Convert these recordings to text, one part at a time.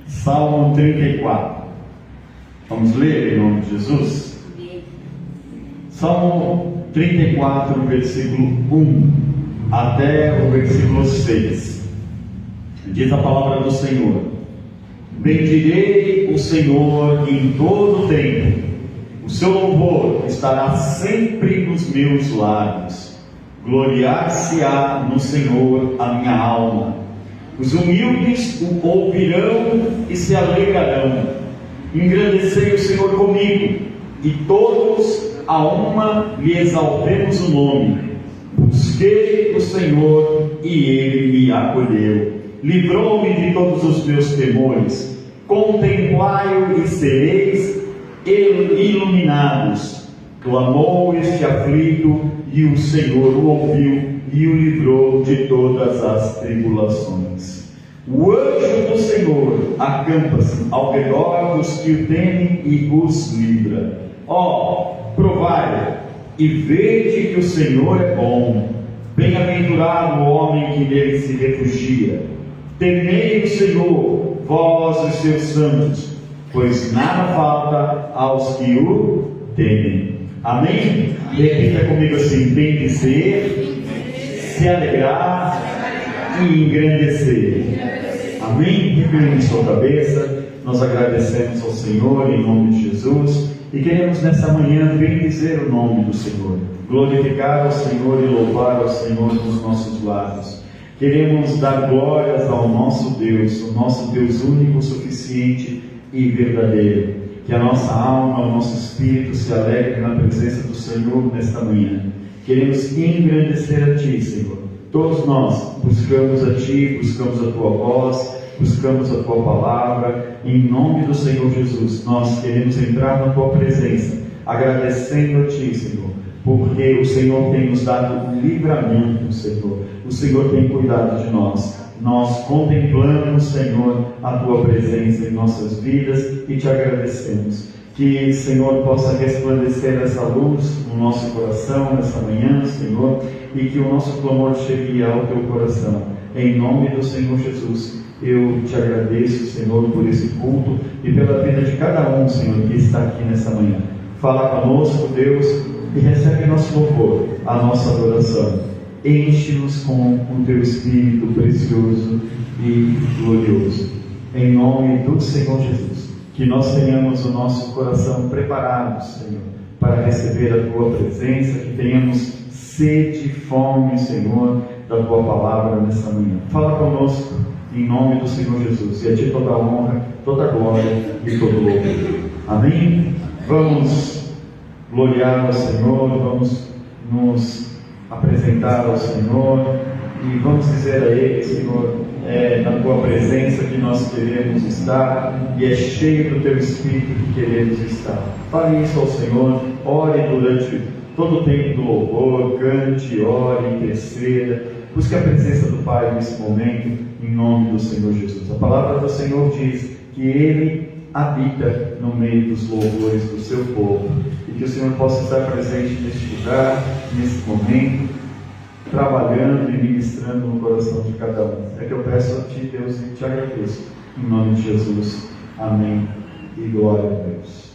Salmo 34. Vamos ler em nome de Jesus? Salmo 34, versículo 1 até o versículo 6. Diz a palavra do Senhor: Bendirei o Senhor em todo o tempo, o seu louvor estará sempre nos meus lábios. Gloriar-se-á no Senhor a minha alma. Os humildes o ouvirão e se alegrarão. Engrandecei o Senhor comigo, e todos a uma lhe exaltemos o nome. Busquei o Senhor e Ele me acolheu. Livrou-me de todos os meus temores. Contemplai-o e sereis iluminados. Clamou este aflito, e o Senhor o ouviu e o livrou de todas as tribulações. O anjo do Senhor acampa-se ao redor dos que o temem e os livra. Provai e vede que o Senhor é bom. Bem-aventurado o homem que nele se refugia. Temei o Senhor, vós os seus santos, pois nada falta aos que o temem. Amém? Repita comigo assim: bendizer, se alegrar e engrandecer. Amém? Recline sua cabeça. Nós agradecemos ao Senhor em nome de Jesus e queremos nessa manhã bendizer o nome do Senhor, glorificar ao Senhor e louvar ao Senhor nos nossos lábios. Queremos dar glórias ao nosso Deus, o nosso Deus único, suficiente e verdadeiro. Que a nossa alma, o nosso espírito se alegre na presença do Senhor nesta manhã. Queremos engrandecer a Ti, Senhor. Todos nós buscamos a Ti, buscamos a Tua voz, buscamos a Tua palavra. Em nome do Senhor Jesus, nós queremos entrar na Tua presença, agradecendo a Ti, Senhor, porque o Senhor tem nos dado livramento, Senhor. O Senhor tem cuidado de nós. Nós contemplamos, Senhor, a Tua presença em nossas vidas e Te agradecemos. Que, Senhor, possa resplandecer essa luz no nosso coração nessa manhã, Senhor, e que o nosso clamor chegue ao Teu coração. Em nome do Senhor Jesus, eu Te agradeço, Senhor, por esse culto e pela vida de cada um, Senhor, que está aqui nessa manhã. Fala conosco, Deus, e recebe nosso louvor, a nossa adoração. Enche-nos com o Teu Espírito precioso e glorioso. Em nome do Senhor Jesus, que nós tenhamos o nosso coração preparado, Senhor, para receber a Tua presença, que tenhamos sede e fome, Senhor, da Tua palavra nessa manhã. Fala conosco, em nome do Senhor Jesus, e a Ti toda a honra, toda a glória e todo o louvor. Amém? Vamos gloriar ao Senhor, vamos nos apresentar ao Senhor e vamos dizer a Ele: Senhor, é na Tua presença que nós queremos estar e é cheio do Teu Espírito que queremos estar. Fale isso ao Senhor, ore durante todo o tempo do louvor, cante, ore, interceda, busque a presença do Pai nesse momento, em nome do Senhor Jesus. A palavra do Senhor diz que Ele habita no meio dos louvores do Seu povo, e que o Senhor possa estar presente neste lugar, nesse momento, trabalhando e ministrando no coração de cada um. É que eu peço a Ti, Deus, e Te agradeço, em nome de Jesus. Amém e glória a Deus.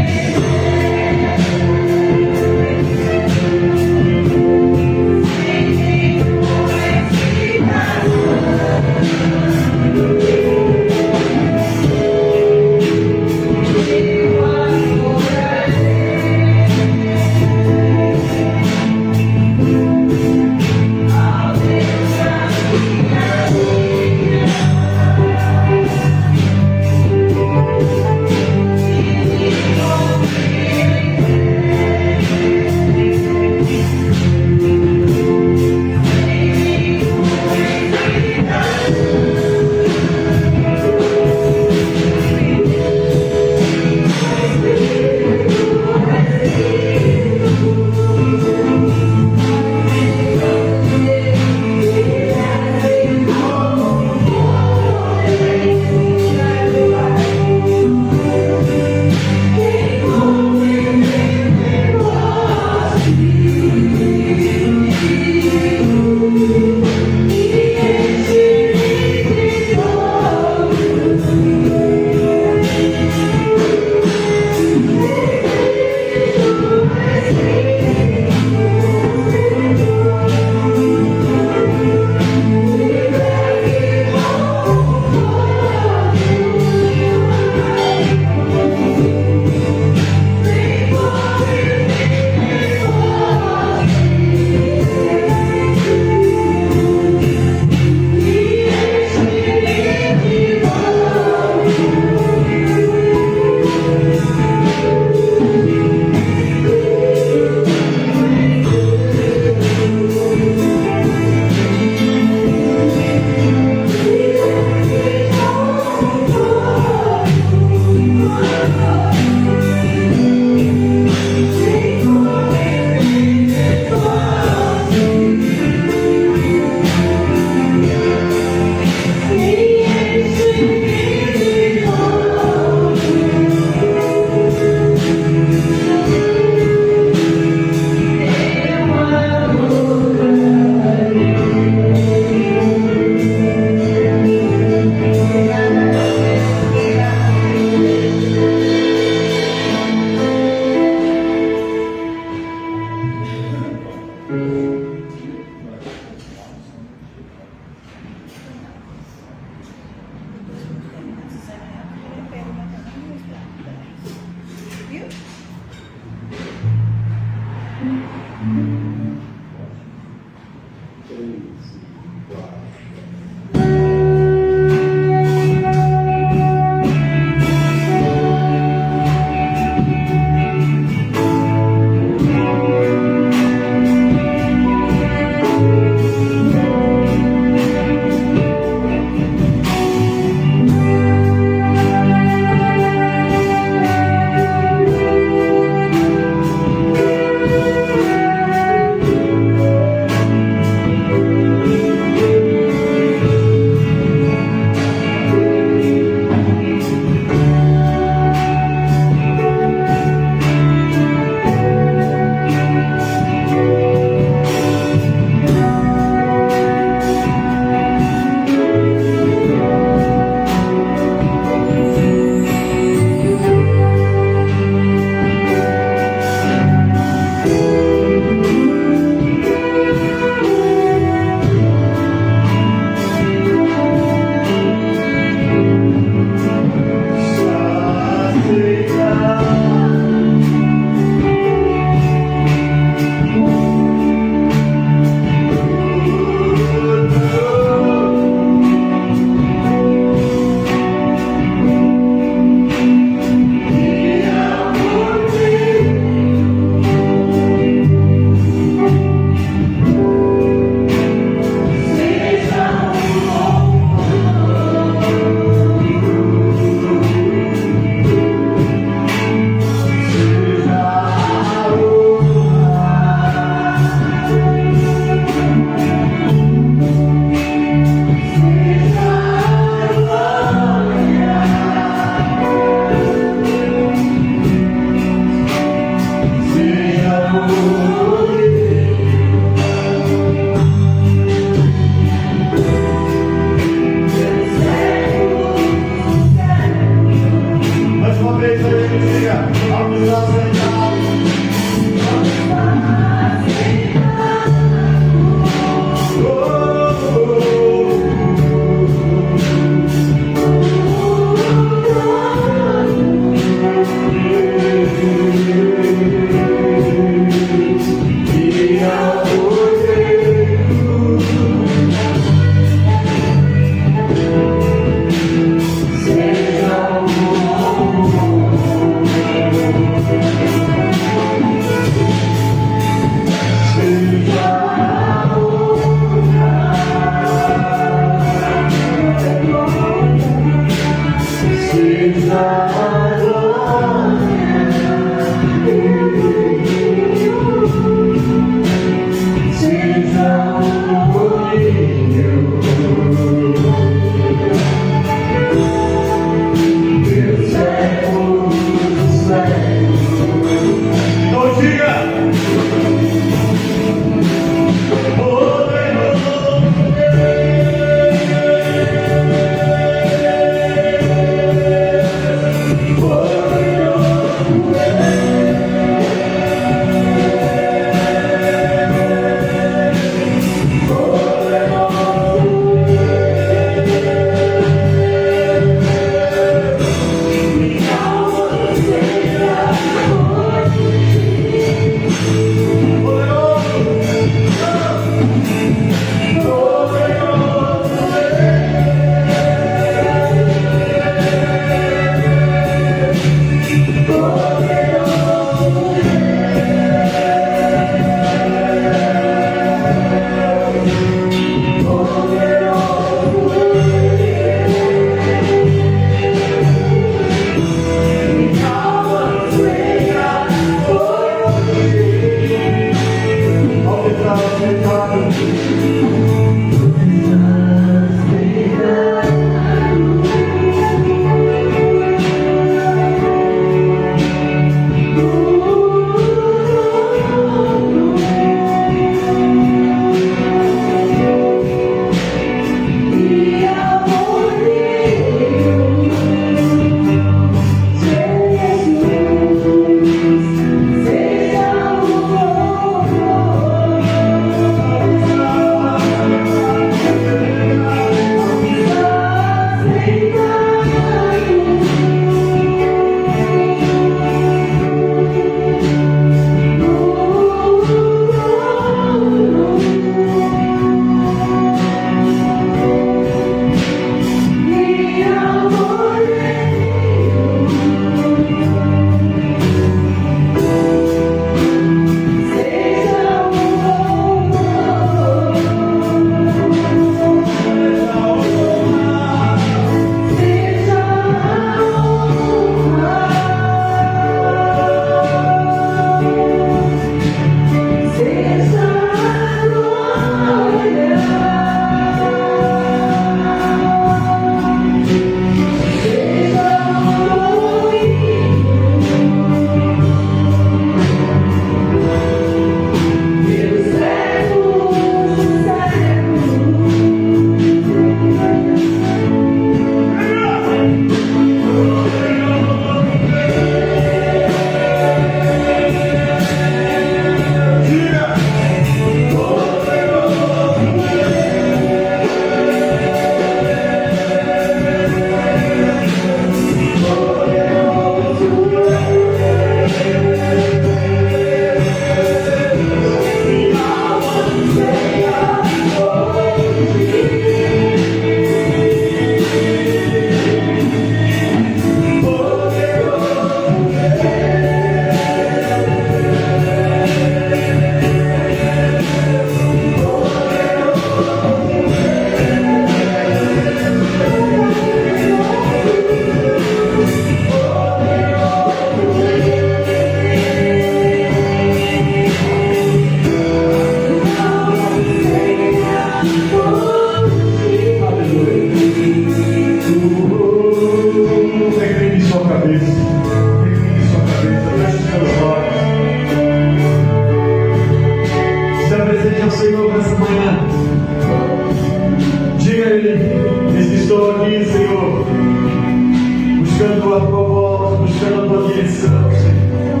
buscando a tua voz, buscando a tua direção, Senhor.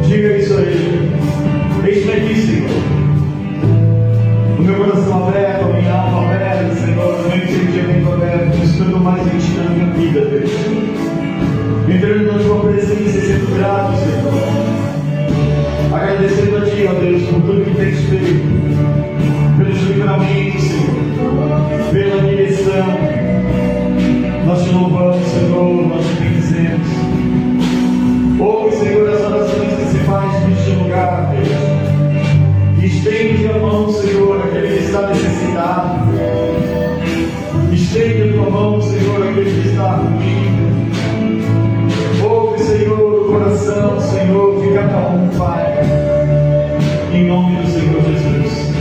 Diga isso aí. Eis-me aqui, Senhor. O meu coração aberto, a minha alma aberta, Senhor, o meu entendimento aberto, buscando mais em Ti na minha vida, Deus. Entrando na Tua presença e sendo grato, Senhor. Agradecendo a Ti, ó Deus, por tudo que tens feito, pelos livramentos, Senhor, pela direção. Nós Te louvamos, Senhor, nós Te bendizemos. Ouve, Senhor, as orações principais neste lugar, Deus. Estende a mão, Senhor, aquele que está necessitado. Estende a tua mão, Senhor, aquele que está aflito. Ouve, Senhor, o coração, Senhor, de cada um, Pai. Em nome do Senhor Jesus,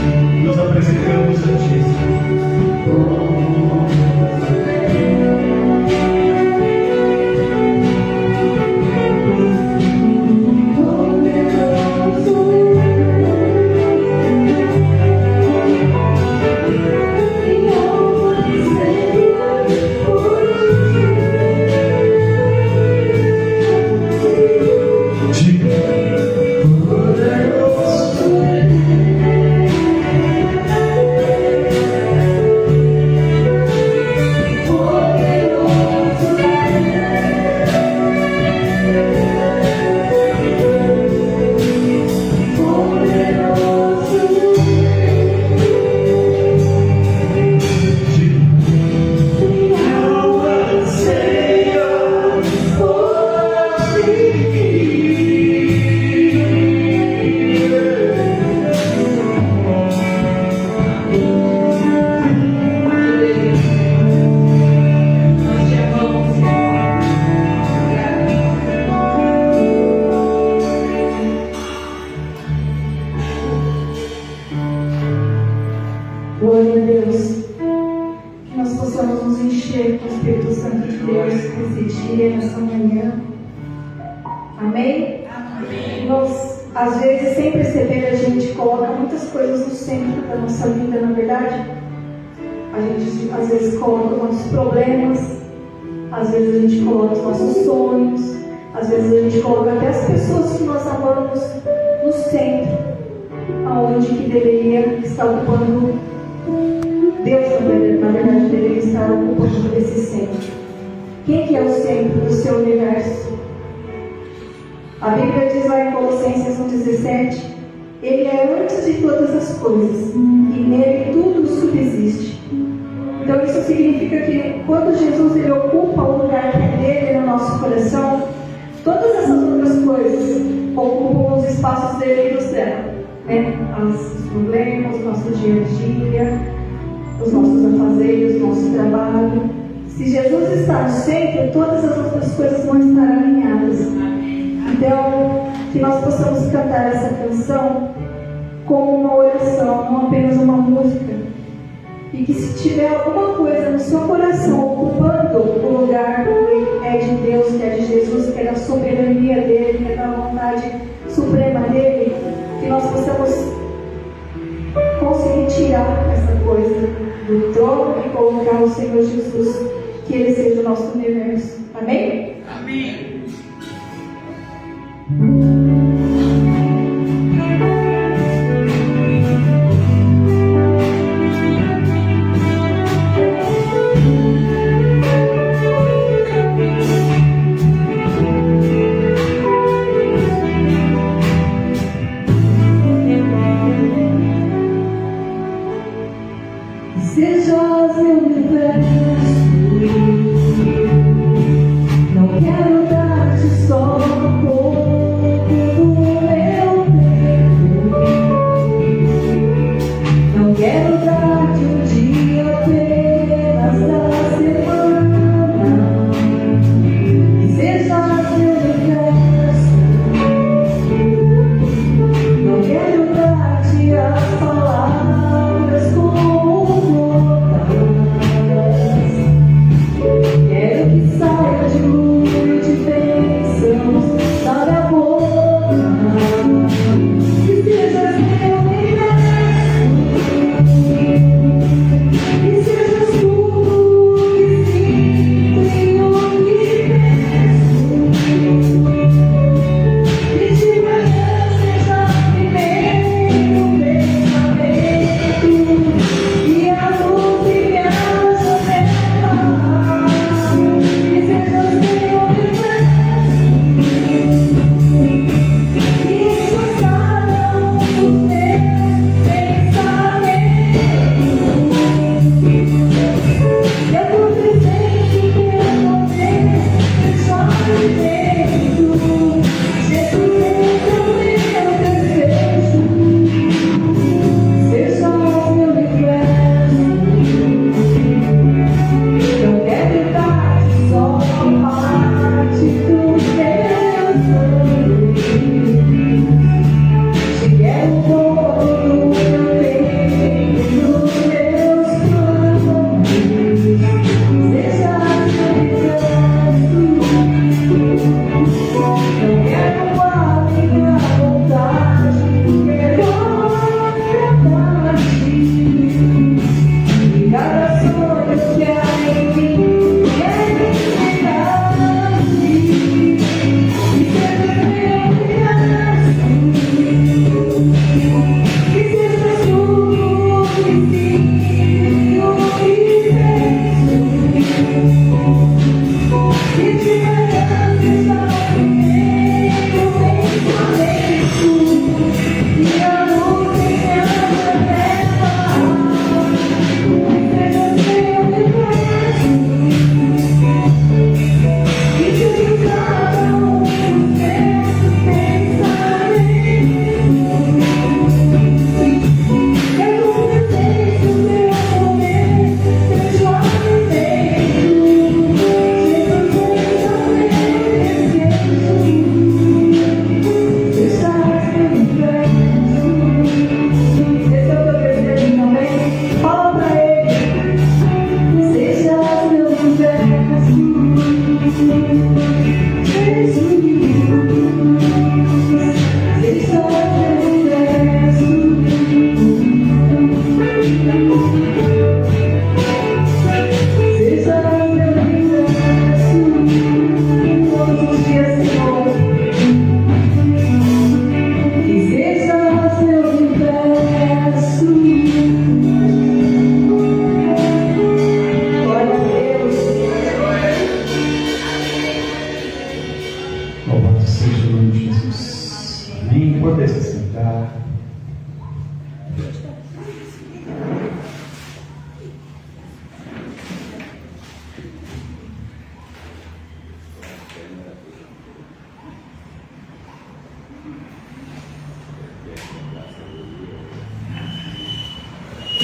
nos apresentamos a Ti. Glória a Deus. Que nós possamos nos encher com o Espírito Santo de Deus nesse dia, nessa manhã. Amém? Amém. Nós, às vezes, sem perceber, a gente coloca muitas coisas no centro da nossa vida, na verdade. A gente, às vezes, coloca os nossos problemas. Às vezes, a gente coloca os nossos sonhos. Às vezes, a gente coloca até as pessoas que nós amamos no centro, aonde que deveria estar ocupando. Deus, na verdade, deveria estar ocupando esse centro. Quem que é o centro do seu universo? A Bíblia diz lá em Colossenses 1,17: Ele é antes de todas as coisas, e nele tudo subsiste. Então isso significa que quando Jesus ele ocupa o lugar que é dele no nosso coração, todas essas outras coisas ocupam os espaços dele e dos dela, né? Os problemas, o nosso dia a dia, os nossos afazeres, o nosso trabalho. Se Jesus está no centro, todas as outras coisas vão estar alinhadas. Então, que nós possamos cantar essa canção como uma oração, não apenas uma música. E que se tiver alguma coisa no seu coração ocupando o lugar que é de Deus, que é de Jesus, que é da soberania dele, que é da vontade suprema dele, que nós possamos conseguir tirar essa coisa do trono e colocar o Senhor Jesus, que Ele seja o nosso universo. Amém? Amém. Sejas meu universo, não quero dar-te só um pouco do meu tempo, não quero dar-te um dia apenas da semana. Sejas meu universo, não quero dar-te as palavras como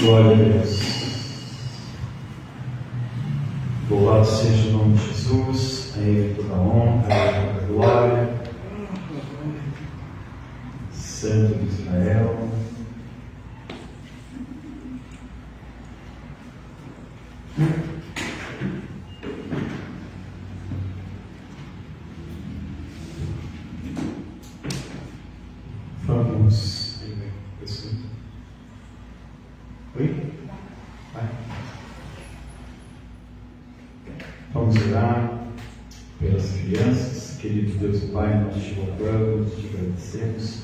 Glória a Deus. Louvado seja o nome de Jesus, a Ele toda a honra, a Ele toda a glória. Santo de Israel. Vamos. Oi? Vai. Vamos orar pelas crianças. Querido Deus e Pai, nós te louvamos, te agradecemos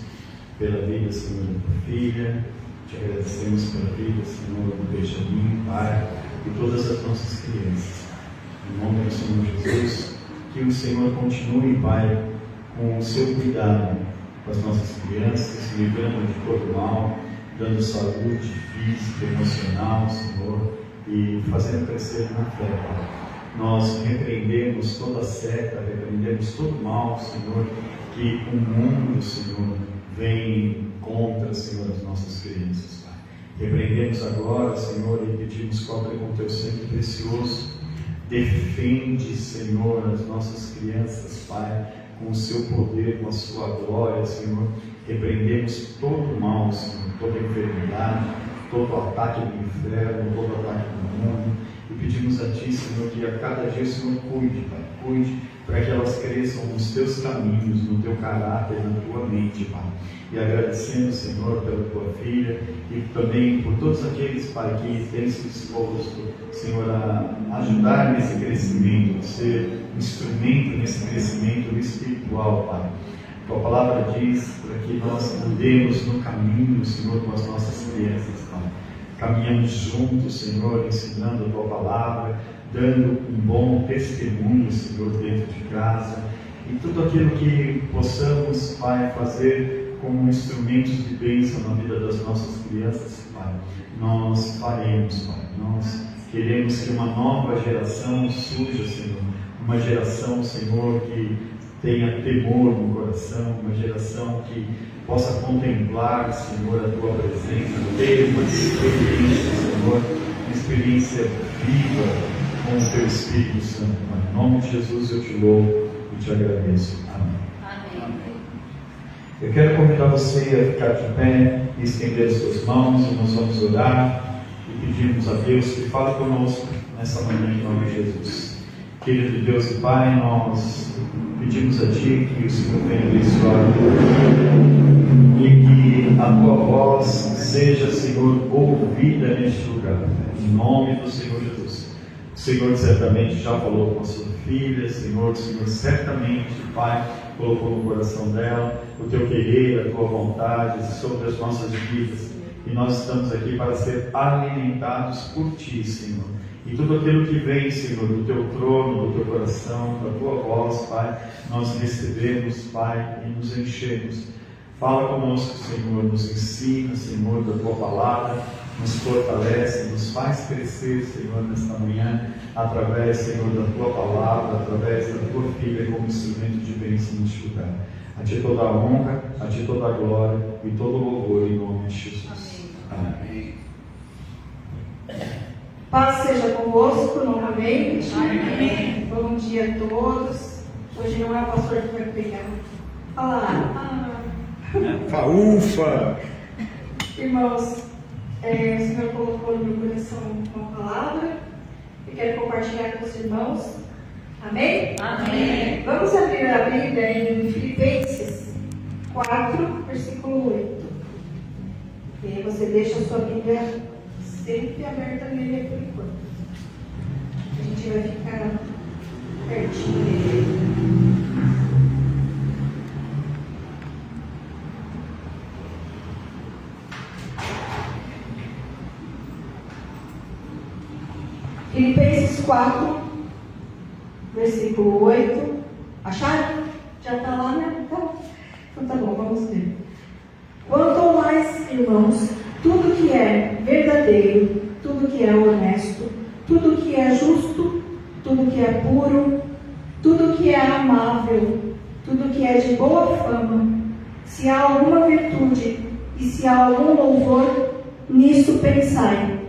pela vida, Senhor, da tua filha. Te agradecemos pela vida, Senhor, do Benjamin, Pai, e todas as nossas crianças. Em nome do Senhor Jesus, que o Senhor continue, Pai, com o seu cuidado com as nossas crianças, livrando de todo mal, dando saúde física, emocional, Senhor, e fazendo crescer na fé, Pai. Nós repreendemos toda seta, repreendemos todo mal, Senhor, que o mundo, Senhor, vem contra, Senhor, as nossas crianças, Pai. Repreendemos agora, Senhor, e pedimos, cobre com teu sangue precioso. Defende, Senhor, as nossas crianças, Pai, com o seu poder, com a sua glória, Senhor. Repreendemos todo o mal, Senhor, toda enfermidade, todo ataque do inferno, todo ataque do mundo. E pedimos a Ti, Senhor, que a cada dia o Senhor cuide, Pai, cuide para que elas cresçam nos Teus caminhos, no Teu caráter, na Tua mente, Pai. E agradecendo, Senhor, pela Tua filha e também por todos aqueles, Pai, que têm se disposto, Senhor, a ajudar nesse crescimento, a ser instrumento nesse crescimento espiritual, Pai. Tua palavra diz para que nós andemos no caminho, Senhor, com as nossas crianças, Pai. Caminhamos juntos, Senhor, ensinando a Tua palavra, dando um bom testemunho, Senhor, dentro de casa. E tudo aquilo que possamos, Pai, fazer como instrumentos de bênção na vida das nossas crianças, Pai, nós faremos, Pai. Nós queremos que uma nova geração surja, Senhor. Uma geração, Senhor, que tenha temor no coração, uma geração que possa contemplar, Senhor, a Tua presença, ter uma experiência, Senhor, uma experiência viva com o Teu Espírito Santo. Em nome de Jesus eu te louvo e te agradeço. Amém. Amém. Eu quero convidar você a ficar de pé e estender as suas mãos, e nós vamos orar e pedirmos a Deus que fale conosco nessa manhã em nome de Jesus. Querido Deus e Pai, nós pedimos a Ti que o Senhor venha abençoar e que a Tua voz seja, Senhor, ouvida neste lugar, em nome do Senhor Jesus. O Senhor certamente já falou com a sua filha, Senhor, o Senhor certamente, Pai, colocou no coração dela o Teu querer, a Tua vontade sobre as nossas vidas, e nós estamos aqui para ser alimentados por Ti, Senhor. E tudo aquilo que vem, Senhor, do Teu trono, do Teu coração, da Tua voz, Pai, nós recebemos, Pai, e nos enchemos. Fala conosco, Senhor, nos ensina, Senhor, da Tua palavra, nos fortalece, nos faz crescer, Senhor, nesta manhã, através, Senhor, da Tua palavra, através da Tua filha como instrumento de bênção neste lugar. A Ti toda a honra, a Ti toda a glória e todo o louvor em nome de Jesus. Amém. Paz seja convosco novamente. Amém. Bom dia a todos. Hoje não é o pastor que vai pregar. Falar. Ufa! Irmãos, o Senhor colocou no meu coração uma palavra e quero compartilhar com os irmãos. Amém? Amém. Vamos abrir a Bíblia em Filipenses 4, versículo 8. E aí você deixa a sua Bíblia sempre aberta nele por enquanto. A gente vai ficar pertinho dele. Filipenses 4, versículo 8. Acharam? Já está lá, né? Então tá bom, vamos ver. Quanto ao mais, irmãos, tudo que é verdadeiro, tudo que é honesto, tudo que é justo, tudo que é puro, tudo que é amável, tudo que é de boa fama, se há alguma virtude e se há algum louvor, nisso pensai.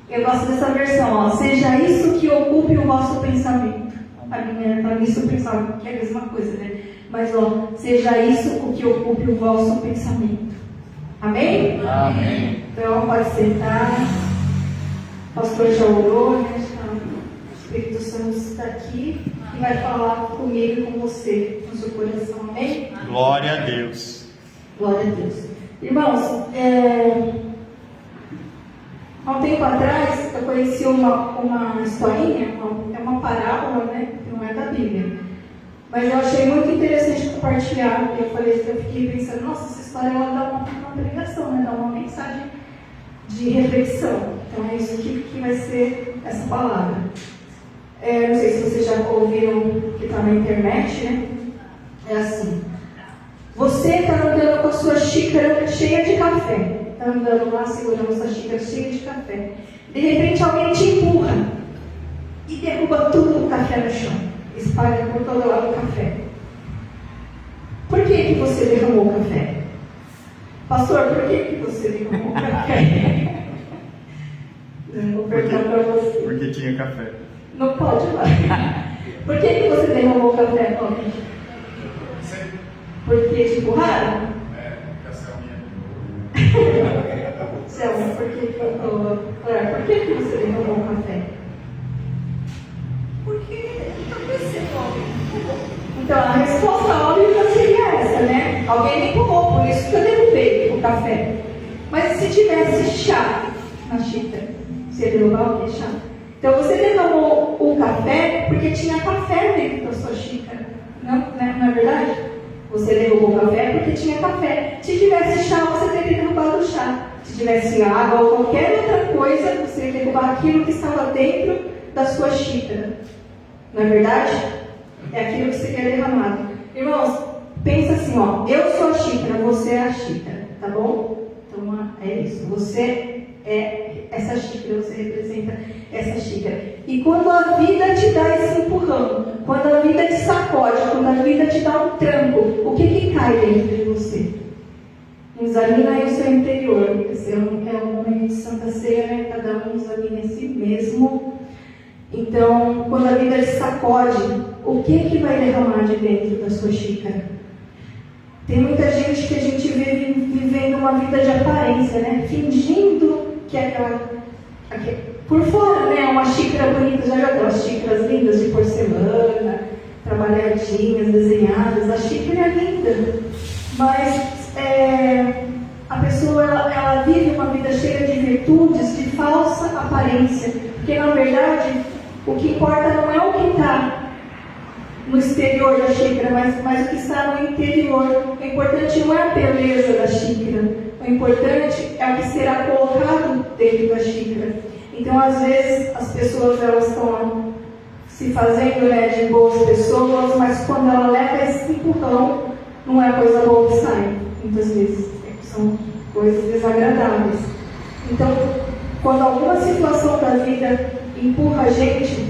Eu gosto dessa versão, ó. Seja isso que ocupe o vosso pensamento. Para mim, isso pensar que é a mesma coisa, né? Mas, ó, seja isso o que ocupe o vosso pensamento. Amém? Amém. Então, pode sentar. O pastor já orou, né? O Espírito Santo está aqui e vai falar comigo e com você, no seu coração. Amém? Glória a Deus. Glória a Deus. Irmãos, há um tempo atrás, eu conheci uma historinha, é uma parábola, né? Que não é da Bíblia. Mas eu achei muito interessante compartilhar. Eu fiquei pensando, nossa, essa história ela dá uma pregação, né? Dá uma mensagem de reflexão. Então é isso que vai ser essa palavra. Não sei se vocês já ouviram que está na internet, né? É assim. Você está andando com a sua xícara cheia de café. Está andando lá, segurando sua xícara cheia de café. De repente alguém te empurra e derruba tudo o café no chão. Espalha por todo lado o café. Por que você derramou o café? Pastor, por que você derramou o café? Vou perguntar para você. Porque tinha café. Não pode mais. Por que você derramou o café, Tony? Porque te empurraram? Selma, por que você derramou o café? Porque então a resposta óbvia seria essa, né? Alguém me empurrou, por isso que eu derrubei o café. Mas se tivesse chá na xícara, você derrubava o que chá? Então você derramou o café porque tinha café dentro da sua xícara. Não é verdade? Você derrubou o café porque tinha café. Se tivesse chá, você teria derrubado o chá. Se tivesse água ou qualquer outra coisa, você ia derrubar aquilo que estava dentro da sua xícara. Não é verdade? É aquilo que você quer derramar. Irmãos, pensa assim, ó. Eu sou a xícara, você é a xícara. Tá bom? Então é isso. Você é essa xícara, você representa essa xícara. E quando a vida te dá esse empurrão, quando a vida te sacode, quando a vida te dá um tranco, o que cai dentro de você? Examina aí o seu interior. Esse é um momento de Santa Ceia, né? Cada um examina a si mesmo. Então, quando a vida te sacode, o que vai derramar de dentro da sua xícara? Tem muita gente que a gente vive vivendo uma vida de aparência, né? Fingindo que é por fora, né? Uma xícara bonita, já aquelas xícaras lindas de porcelana, trabalhadinhas, desenhadas. A xícara é linda, mas a pessoa ela vive uma vida cheia de virtudes, de falsa aparência, porque na verdade o que importa não é o que está no exterior da xícara, mas o que está no interior. O importante não é a beleza da xícara, o importante é o que será colocado dentro da xícara. Então, às vezes, as pessoas elas estão se fazendo, né, de boas pessoas, mas quando ela leva esse empurrão, não é coisa boa que sai. Muitas vezes são coisas desagradáveis. Então, quando alguma situação da vida empurra a gente,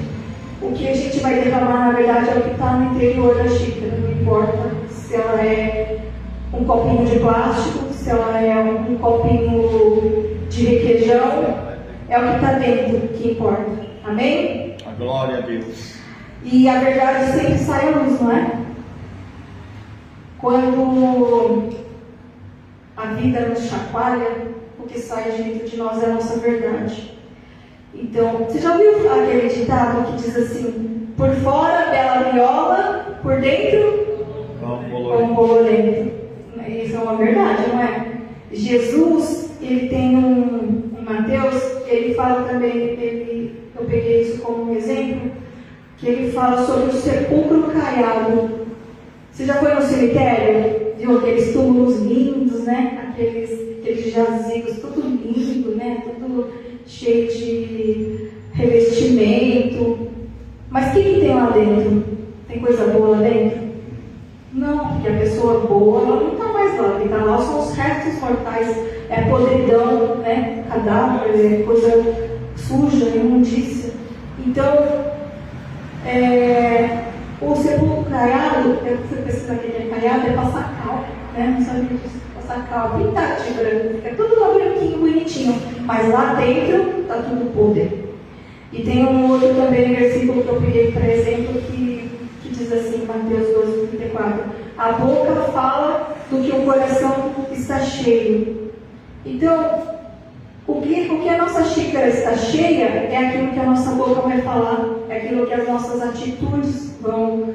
o que a gente vai derramar, na verdade, é o que está no interior da xícara. Não importa se ela é um copinho de plástico, se ela é um copinho de requeijão, é o que está dentro que importa. Amém? A glória a Deus. E a verdade sempre sai à luz, não é? Quando a vida nos chacoalha, o que sai dentro de nós é a nossa verdade. Então, você já ouviu aquele ditado que diz assim: por fora, bela viola, por dentro, pão bolorento. Isso é uma verdade, não é? Jesus, ele tem um em Mateus, ele fala também, eu peguei isso como um exemplo, que ele fala sobre o sepulcro caiado. Você já foi no cemitério? Viu aqueles túmulos lindos, né? Aqueles jazigos, tudo lindo, né? Tudo cheio de revestimento. Mas o que tem lá dentro? Tem coisa boa lá dentro? Não, porque a pessoa boa, ela não está mais lá. Quem está lá são os restos mortais, podridão, né? Cadáver, coisa suja, imundícia. Então, o sepulcro caiado, você precisa que ele é caiado, é passar cal, né? Não sabia disso. Passar cal, pintar de branco, fica tudo lá branquinho, bonitinho. Mas lá dentro está tudo podre. E tem um outro também versículo que eu peguei, por exemplo, que diz assim, Mateus 12:34. A boca fala do que o coração está cheio. Então, o que a nossa xícara está cheia é aquilo que a nossa boca vai falar, é aquilo que as nossas atitudes vão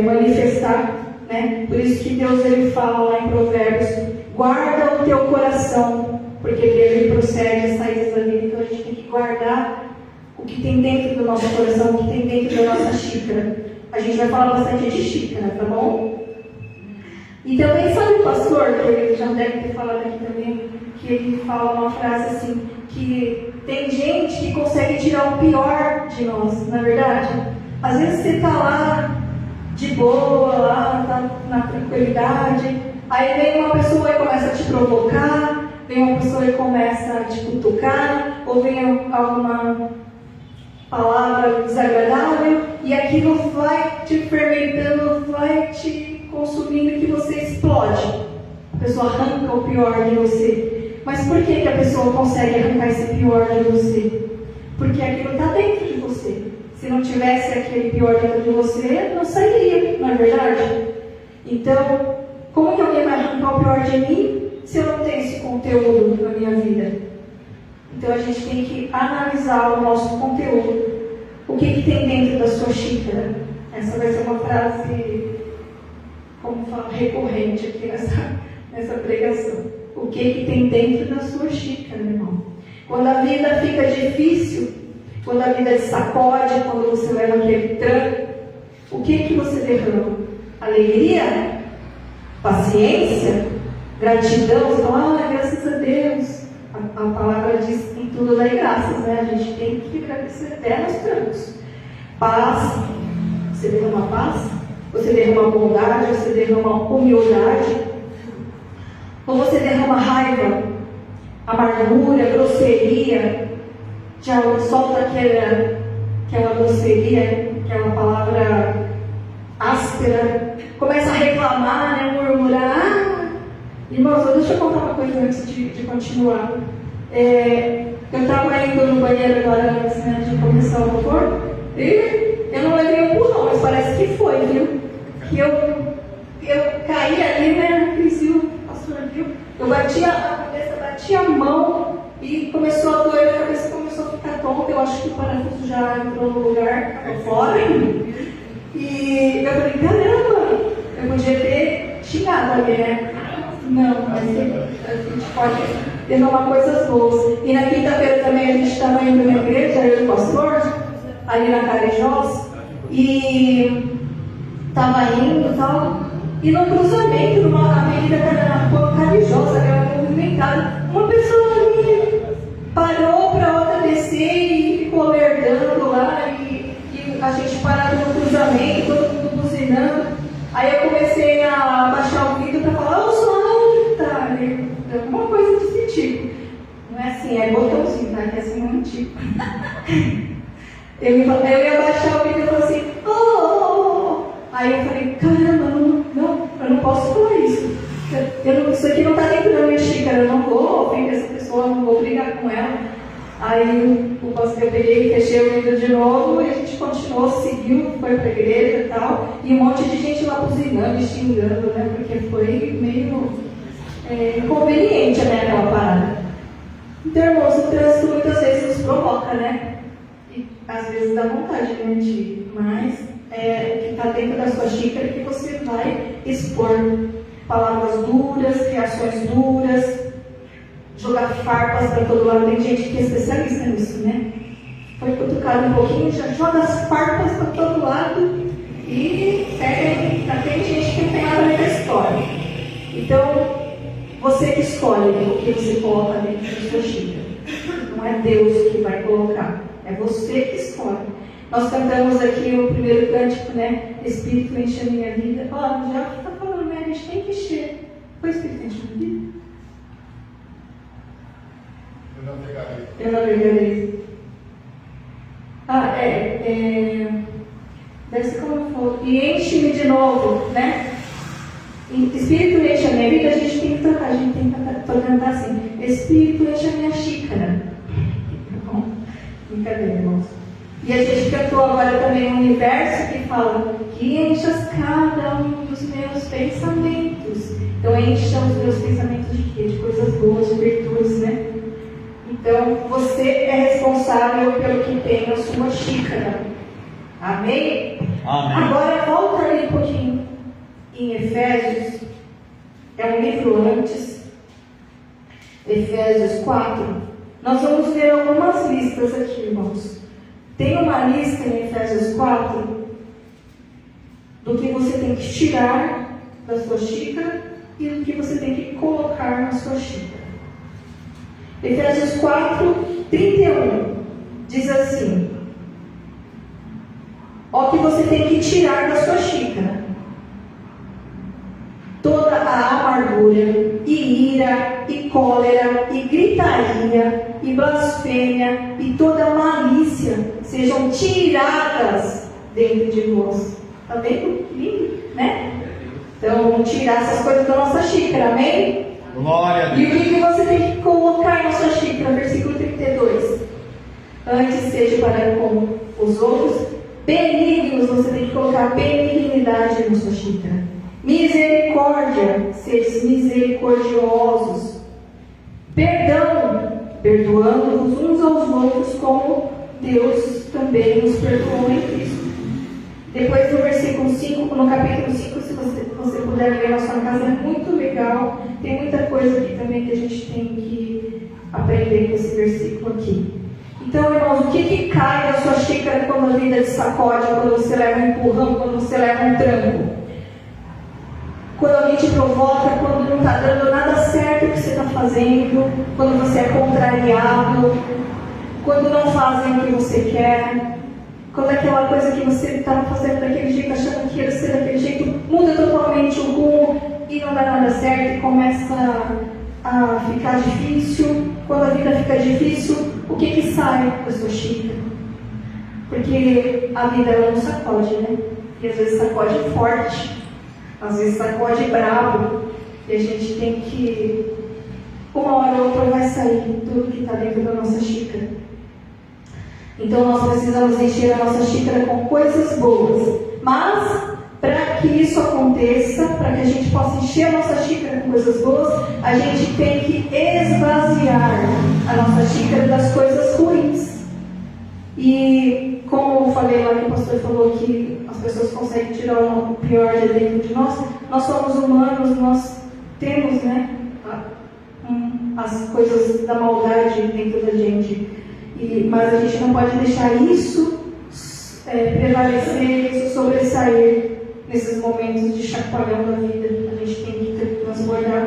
manifestar, né? Por isso que Deus ele fala lá em Provérbios, guarda o teu coração, porque dele procede as saídas da vida. Então a gente tem que guardar o que tem dentro do nosso coração, o que tem dentro da nossa xícara. A gente vai falar bastante de xícara, tá bom? E também sabe o pastor, que ele já deve ter falado aqui também, que ele fala uma frase assim, que tem gente que consegue tirar o pior de nós, não é verdade? Às vezes você está lá de boa, lá tá na tranquilidade, aí vem uma pessoa e começa a te provocar, vem uma pessoa e começa a te cutucar, ou vem alguma palavra desagradável, e aquilo vai te fermentando, vai te consumindo, que você explode. A pessoa arranca o pior de você. Mas por que a pessoa consegue arrancar esse pior de você? Porque aquilo está dentro de você. Se não tivesse aquele pior dentro de você, não sairia, não é verdade? Então, como que alguém vai arrancar o pior de mim se eu não tenho esse conteúdo na minha vida? Então a gente tem que analisar o nosso conteúdo. O que tem dentro da sua xícara? Essa vai ser uma frase, como fala, recorrente aqui nessa pregação. O que tem dentro da sua xícara, irmão? Quando a vida fica difícil, quando a vida te sacode, quando você leva aquele tranco, o que você derrama? Alegria? Paciência? Gratidão? Você fala, graças a Deus. A palavra diz em tudo dá graças, né? A gente tem que agradecer até nos trancos. Paz, você derrama paz? Você derrama bondade? Você derrama humildade? Ou você derrama raiva, amargura, grosseria? Já solta aquela grosseria, aquela palavra áspera, começa a reclamar, né? Murmurar. Irmãos, deixa eu contar uma coisa antes de continuar. Eu estava indo no banheiro agora antes, né, de começar o louvor, e eu não levei um empurrão, mas parece que foi, viu? Que eu caí ali, né, o pastor viu? Eu bati a cabeça, bati a mão e começou a doer, a cabeça começou a ficar tonta. Eu acho que o parafuso já entrou no lugar, estava fora. E eu falei, caramba, eu podia ter xingado ali, né? Não, mas a gente pode derramar coisas boas. E na quinta-feira também a gente estava indo na igreja, eu e o pastor, ali na Carijós, e estava indo e tal. E no cruzamento, numa avenida Carijós, aquela movimentada, uma pessoa ali parou para outra descer e ficou lerdando lá, e a gente parado no cruzamento, todo mundo buzinando. Aí eu comecei a baixar o vidro para falar, ô som, tá, alguma coisa desse tipo. Não é assim, é botãozinho, tá? Que é assim, muito tipo. Eu ia baixar o vidro e falei assim, oh. Aí eu falei, caramba, eu não posso falar isso. Isso aqui não está dentro da minha xícara, eu não vou ofender essa pessoa, não vou brigar com ela. Aí o pastor, eu peguei, fechei o vidro de novo e a gente continuou, seguiu, foi para a igreja e tal. E um monte de gente lá buzinando e xingando, né? Porque foi meio inconveniente, né, aquela parada. Então, irmãos, o trânsito muitas vezes nos provoca, né? E às vezes dá vontade, né, de ir. Mas o que está dentro da sua xícara é que você vai expor palavras duras, reações duras. jogar farpas para todo lado. Tem gente que é especialista nisso, né? Foi cutucado um pouquinho, já joga as farpas para todo lado e pega. Tem gente que não tem nada a ver com a história. Então, você que escolhe o que você coloca dentro da sua xícara. Não é Deus que vai colocar, é você que escolhe. Nós cantamos aqui o primeiro cântico, né? Espírito enche a minha vida. Ó, já está falando, né? A gente tem que encher. Foi Espírito enche a minha vida? Eu não negarei. Deve ser como for. E enche-me de novo, né? Espírito enche a minha vida, a gente tem que cantar assim. Espírito enche a minha xícara. Bom, brincadeira, irmãos. E a gente cantou agora também um universo que fala que enchas cada um dos meus pensamentos. Então encha os meus pensamentos de quê? De coisas boas, de virtudes, né? Então você é responsável pelo que tem na sua xícara. Amém? Amém. Agora volta ali um pouquinho em Efésios. É um livro antes. Efésios 4. Nós vamos ver algumas listas aqui, irmãos. Tem uma lista em Efésios 4 do que você tem que tirar da sua xícara e do que você tem que colocar na sua xícara. Efésios 4, 31 diz assim: ó, que você tem que tirar da sua xícara toda a amargura, e ira, e cólera, e gritaria, e blasfêmia, e toda malícia sejam tiradas dentro de vós. Está vendo? Lindo, né? Então, vamos tirar essas coisas da nossa xícara, amém? Glória a E Deus. o que você tem que colocar na sua xícara? Versículo 32. Antes seja para com os outros benignos, você tem que colocar benignidade na sua xícara. Misericórdia, seres misericordiosos. Perdão, perdoando-vos uns aos outros, como Deus também nos perdoou em Cristo. Depois no versículo 5, no capítulo 5, se você puder ler na sua casa, é muito legal. Tem muita coisa aqui também que a gente tem que aprender com esse versículo aqui. Então, irmãos, o que cai da sua xícara quando a vida te sacode, quando você leva um empurrão, quando você leva um tranco? Quando alguém te provoca, quando não está dando nada certo o que você está fazendo, quando você é contrariado, quando não fazem o que você quer, quando aquela coisa que você estava fazendo daquele jeito, achando que ia ser daquele jeito, muda totalmente o rumo e não dá nada certo e começa a ficar difícil. Quando a vida fica difícil, o que sai da sua xícara? Porque a vida ela não sacode, né? E às vezes sacode forte, às vezes sacode bravo, e a gente tem que, uma hora ou outra vai sair tudo que está dentro da nossa xícara. Então nós precisamos encher a nossa xícara com coisas boas. Mas, para que isso aconteça, para que a gente possa encher a nossa xícara com coisas boas, a gente tem que esvaziar a nossa xícara das coisas ruins. E como eu falei lá que o pastor falou que as pessoas conseguem tirar o pior de dentro de nós somos humanos, nós temos, né, as coisas da maldade dentro da gente. Mas a gente não pode deixar isso prevalecer, isso sobressair nesses momentos de chacoalhão da vida. A gente tem que transbordar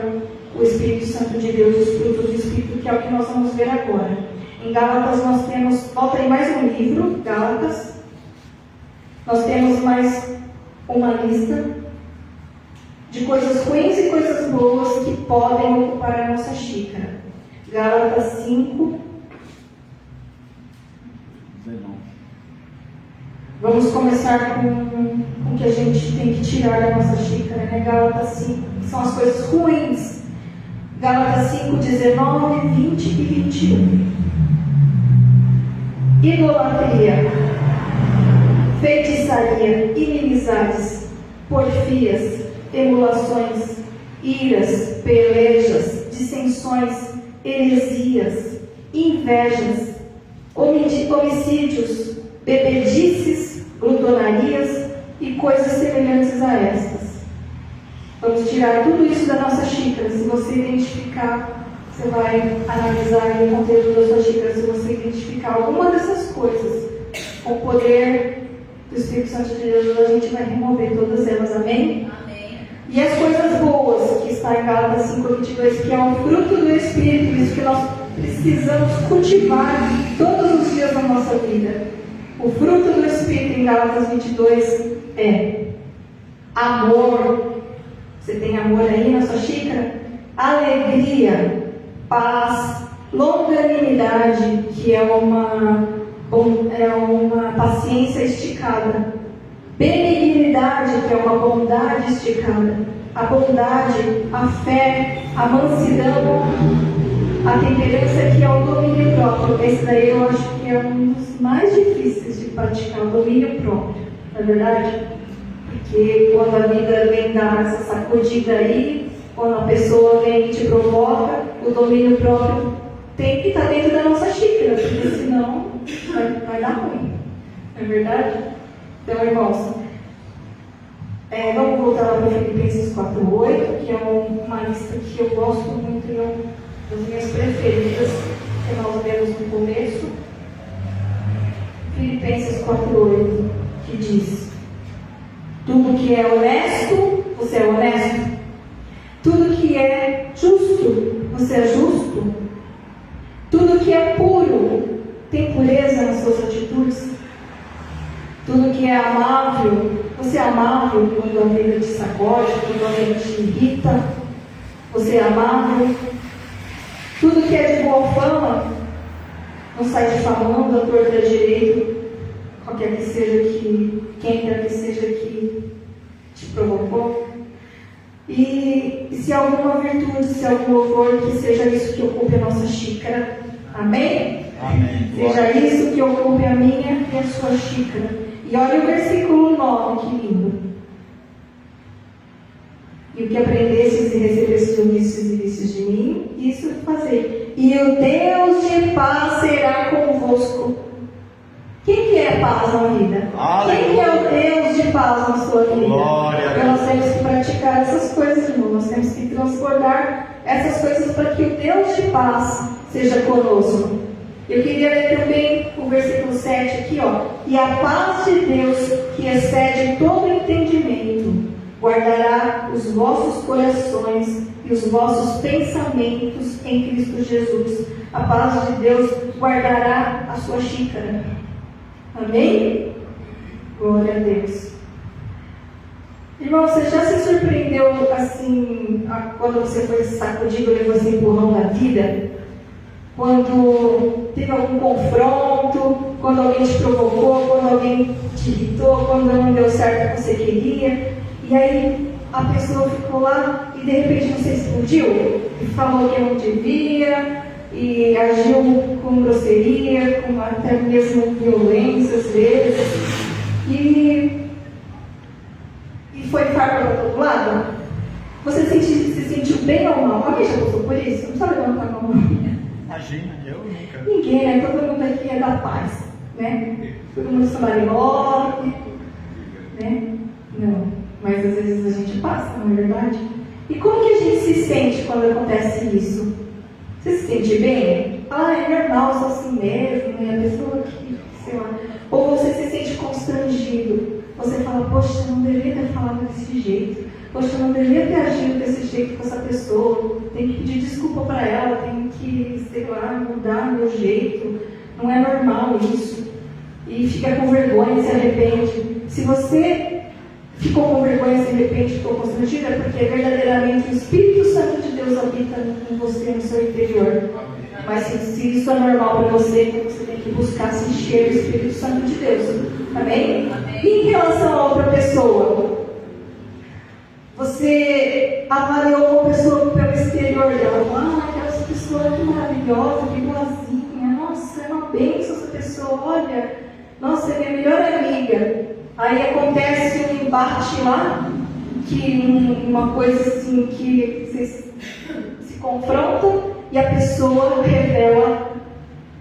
o Espírito Santo de Deus, os frutos do Espírito, que é o que nós vamos ver agora. Em Gálatas nós temos, volta aí mais um livro, Gálatas. Nós temos mais uma lista de coisas ruins e coisas boas que podem ocupar a nossa xícara. Gálatas 5. 19. Vamos começar com o que a gente tem que tirar da nossa xícara, né? Gálatas 5, que são as coisas ruins. Gálatas 5, 19, 20 e 21. Idolatria, feitiçaria, inimizades, porfias, emulações, iras, pelejas, dissensões, heresias, invejas, homicídios, bebedices, glutonarias e coisas semelhantes a estas. Vamos tirar tudo isso da nossa xícara. Se você identificar Você vai analisar aí o conteúdo da sua xícara. Se você identificar alguma dessas coisas, com o poder do Espírito Santo de Deus, a gente vai remover todas elas. Amém? Amém. E as coisas boas, que está em Gálatas 5:22, que é o fruto do Espírito, isso que nós precisamos cultivar todos os dias da nossa vida. O fruto do Espírito em Gálatas 22 é amor. Você tem amor aí na sua xícara? Alegria, paz, longanimidade, que é uma paciência esticada. Benignidade, que é uma bondade esticada. A bondade, a fé, a mansidão, a temperança, que é o domínio próprio. Esse daí eu acho que é um dos mais difíceis de praticar, o domínio próprio. Não é verdade? Porque quando a vida vem dar essa sacudida aí, quando a pessoa vem e te provoca, o domínio próprio tem que estar dentro da nossa xícara, porque senão vai dar ruim. Não é verdade? Então, irmãos, vamos voltar lá para Filipenses 4:8, que é uma lista que eu gosto muito e é uma das minhas preferidas, que nós lemos no começo. Filipenses 4:8, que diz: tudo que é honesto, você é honesto. Tudo que é justo, você é justo. Tudo que é puro, tem pureza nas suas atitudes. Tudo que é amável, você é amável quando a vida te sacode, quando a vida te irrita. Você é amável. Tudo que é de boa fama, não sai difamando a torta e direito, quem quer que seja que te provocou. E se alguma virtude, se algum louvor, que seja isso que ocupe a nossa xícara. Amém? Amém. Seja isso que ocupe a minha e a sua xícara. E olha o versículo 9, que lindo. E o que aprendestes e recebestes omissos e vistes de mim, isso fazei. E o Deus de paz será convosco. Quem que é paz na vida? Aleluia. Quem que é o Deus de paz na sua vida? Glória a Então nós temos que praticar essas coisas, irmão. Nós temos que transbordar essas coisas para que o Deus de paz seja conosco. Eu queria ler também o versículo 7 aqui, ó. E a paz de Deus, que excede todo entendimento, guardará os vossos corações e os vossos pensamentos em Cristo Jesus. A paz de Deus guardará a sua xícara. Amém? Glória a Deus. Irmão, você já se surpreendeu assim, quando você foi sacudido, levou esse empurrão na vida? Quando teve algum confronto, quando alguém te provocou, quando alguém te irritou, quando não deu certo o que você queria, e aí a pessoa ficou lá e de repente você explodiu e falou que não devia e agiu com grosseria, com até mesmo violência às vezes, e foi farpa para todo lado. Você se sentiu bem ou mal? Alguém já passou por isso? Não precisa levantar a mão. Imagina, eu nunca. Ninguém, né? Todo mundo aqui é da paz, né? Todo mundo somar rock, né? Não, mas às vezes a gente passa, não é verdade? E como que a gente se sente quando acontece isso? Você se sente bem? É normal, sou assim mesmo, e a pessoa que, sei lá. Ou você se sente constrangido? Você fala, poxa, eu não deveria ter falado desse jeito. Poxa, eu não deveria ter agido desse jeito com essa pessoa. Tenho que pedir desculpa para ela, tenho que, sei lá, mudar meu jeito. Não é normal isso. E fica com vergonha, se arrepende. Se você ficou com vergonha, se arrepende, ficou constrangido, é porque verdadeiramente o Espírito Santo de Deus habita em você, no seu interior. Mas se isso é normal para você, você tem que buscar se encher do Espírito Santo de Deus. Amém? E em relação a outra pessoa, você avaliou uma pessoa pelo exterior dela. Aquela pessoa que maravilhosa, que boazinha. Nossa, é uma bênção essa pessoa. Olha, nossa, é minha melhor amiga. Aí acontece um embate lá, uma coisa assim que vocês se confrontam e a pessoa revela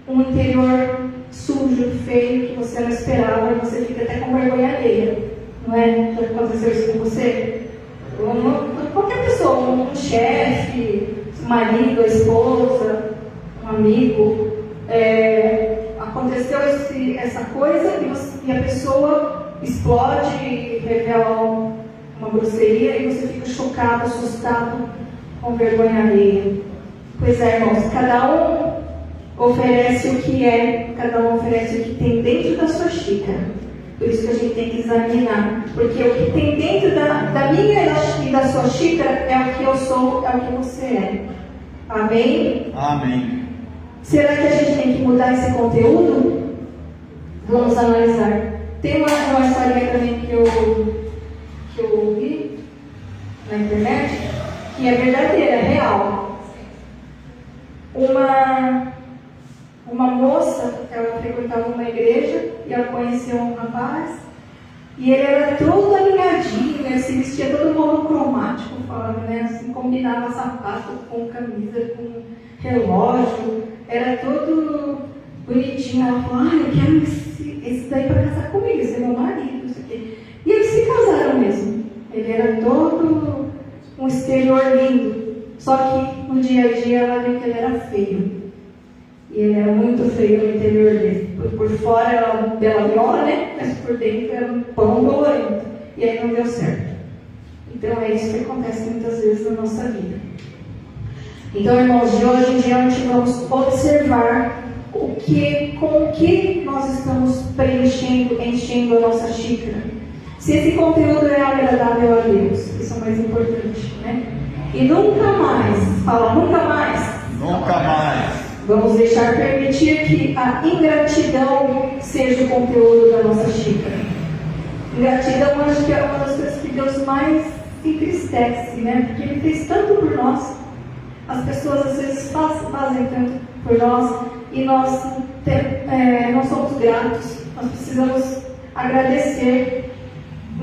um interior sujo, feio, que você não esperava, e você fica até com vergonha alheia. Não é? Já aconteceu isso com você? Qualquer pessoa, um chefe, marido, a esposa, um amigo, aconteceu essa coisa e a pessoa explode e revela uma grosseria e você fica chocado, assustado, com vergonha alheia. Pois é, irmãos, cada um oferece o que é, cada um oferece o que tem dentro da sua xícara. Por isso que a gente tem que examinar, porque o que tem dentro da minha e da sua xícara é o que eu sou, é o que você é. Amém? Amém. Será que a gente tem que mudar esse conteúdo? Vamos analisar. Tem uma historinha também que eu ouvi na internet, que é verdadeira, é real. Uma moça, ela frequentava uma igreja e ela conheceu um rapaz e ele era todo alinhadinho, né? Se vestia todo monocromático, falava, né? Assim, combinava sapato com camisa, com relógio, era todo bonitinho. Ela falou, eu quero esse daí para casar comigo, esse é meu marido, não sei o quê. E eles se casaram mesmo. Ele era todo um exterior lindo, só que no dia a dia ela viu que ele era feio. E ele era muito feio no interior dele. Por fora era uma bela viola, né? Mas por dentro era um pão dolorido. E aí não deu certo. Então é isso que acontece muitas vezes na nossa vida. Então, irmãos, de hoje em diante vamos observar com o que nós estamos enchendo a nossa xícara. Se esse conteúdo é agradável a Deus, isso é o mais importante, né? E nunca mais, fala nunca mais. Nunca mais. Vamos deixar permitir que a ingratidão seja o conteúdo da nossa xícara. Ingratidão, acho que é uma das coisas que Deus mais entristece, né? Porque Ele fez tanto por nós. As pessoas às vezes fazem tanto por nós e nós não somos gratos. Nós precisamos agradecer.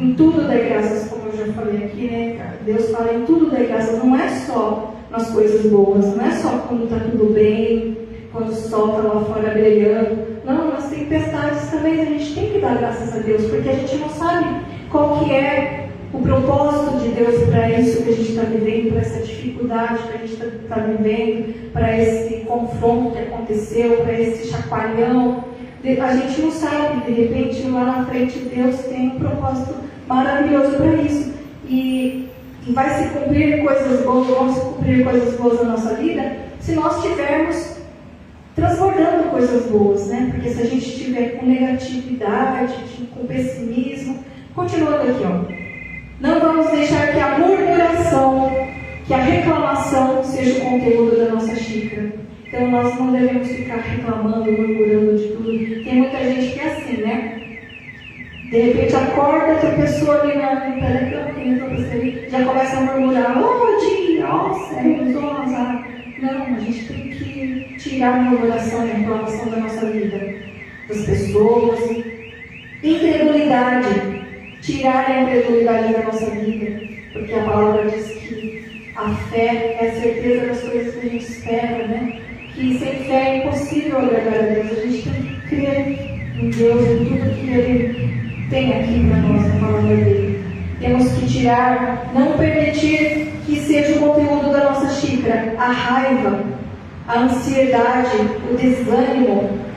Em tudo dê graças, como eu já falei aqui, né? Deus fala em tudo dê graças, não é só nas coisas boas, não é só quando está tudo bem, quando o sol está lá fora brilhando. Não, nas tempestades também a gente tem que dar graças a Deus, porque a gente não sabe qual que é o propósito de Deus para isso que a gente está vivendo, para essa dificuldade que a gente está vivendo, para esse confronto que aconteceu, para esse chacoalhão. A gente não sabe, de repente lá na frente Deus tem um propósito maravilhoso para isso. E vai se cumprir coisas boas, vão se cumprir coisas boas na nossa vida, se nós estivermos transbordando coisas boas, né? Porque se a gente estiver com negatividade, com pessimismo, continuando aqui, ó. Não vamos deixar que a murmuração, que a reclamação seja o conteúdo da nossa xícara. Então nós não devemos ficar reclamando, murmurando de tudo. Tem muita gente que é assim, né? De repente acorda outra pessoa ali na pé da cama, já começa a murmurar, dia, céus, azar. Não, a gente tem que tirar a murmuração e a reclamação da nossa vida, das pessoas. Incredulidade. Tirar a incredulidade da nossa vida, porque a palavra diz que a fé é a certeza das coisas que a gente espera, né? Que sem fé é impossível agradar a Deus. A gente tem que crer em Deus, em tudo que Ele tem aqui para nós, na palavra dele. Temos que tirar, não permitir que seja o conteúdo da nossa xícara a raiva, a ansiedade, o desânimo.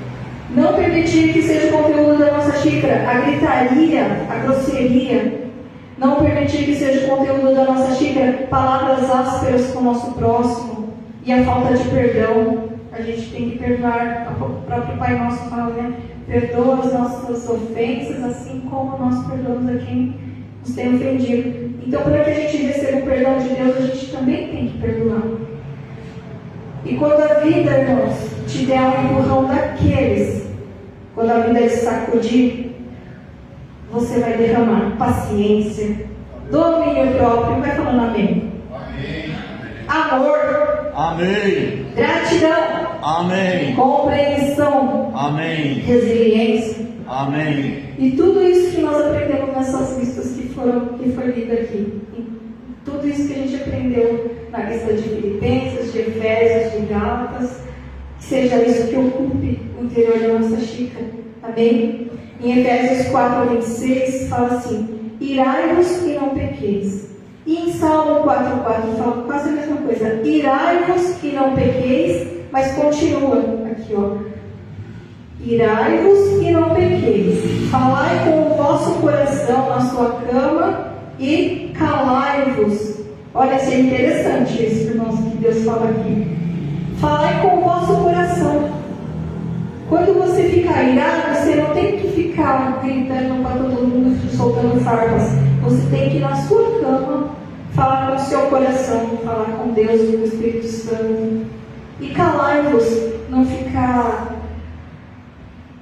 Não permitir que seja o conteúdo da nossa xícara a gritaria, a grosseria. Não permitir que seja o conteúdo da nossa xícara palavras ásperas com o nosso próximo e a falta de perdão. A gente tem que perdoar. O próprio Pai Nosso fala, né? Perdoa as nossas ofensas, assim como nós perdoamos a quem nos tem ofendido. Então, para que a gente receba o perdão de Deus, a gente também tem que perdoar. E quando a vida, irmãos, te der um empurrão daqueles, quando a vida te sacudir, você vai derramar paciência, domínio próprio, vai falando amém. Amém. Amor. Amém. Gratidão. Amém. Compreensão. Amém. Resiliência. Amém. E tudo isso que nós aprendemos nessas listas que foi lida aqui. E tudo isso que a gente aprendeu na lista de Filipenses, de Efésios, de Gálatas, que seja isso que ocupe o interior da nossa xícara. Amém? Em Efésios 4:26 fala assim: irai-vos e não pequeis. E em Salmo 4,4 fala quase a mesma coisa. Irai-vos e não pequeis, mas continua aqui, ó. Irai-vos e não pequeis. Falai com o vosso coração na sua cama e calai-vos. Olha, isso é interessante isso, irmãos, que Deus fala aqui. Falai com o vosso coração. Quando você ficar irado, você não tem que ficar gritando para todo mundo, soltando farpas. Você tem que ir na sua cama, falar com o seu coração, falar com Deus, com o Espírito Santo. E calai-vos, não ficar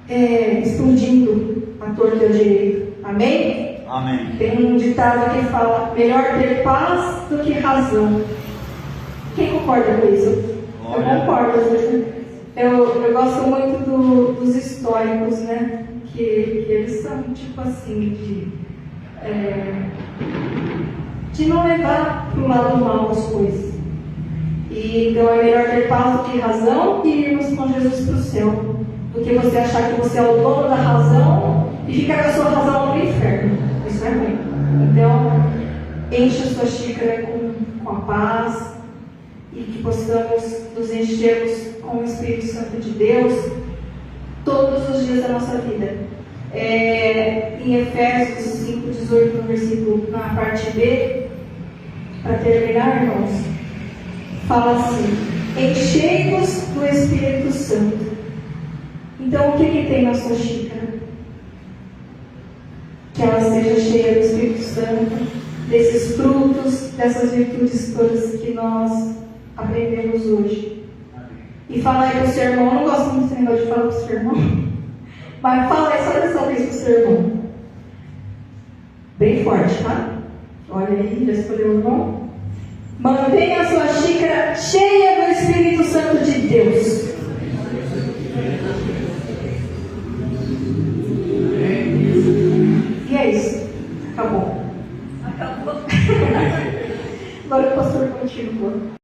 explodindo a torta e a direito. Amém? Amém. Tem um ditado que fala: melhor ter paz do que razão. Quem concorda com isso? Eu concordo. Eu gosto muito dos históricos, né? Que eles são tipo assim, de não levar para o lado mal as coisas. E, então é melhor ter paz do que razão e irmos com Jesus para o céu, do que você achar que você é o dono da razão e ficar com a sua razão no inferno. Isso é ruim. Então, enche a sua xícara com a paz e que possamos nos enchermos com o Espírito Santo de Deus todos os dias da nossa vida. Em Efésios 5,18, no versículo, na parte B, para terminar, irmãos, fala assim: enchei-vos do Espírito Santo. Então, o que tem na sua xícara? Que ela seja cheia do Espírito Santo, desses frutos, dessas virtudes todas que nós aprendemos hoje. E fala aí para o seu irmão. Eu não gosto muito desse negócio de falar para o seu irmão, mas fala aí só dessa vez para o seu irmão. Bem forte, tá? Olha aí, já escolheu o irmão? Mantenha a sua xícara cheia do Espírito Santo de Deus. E é isso. Acabou. Agora o pastor continua.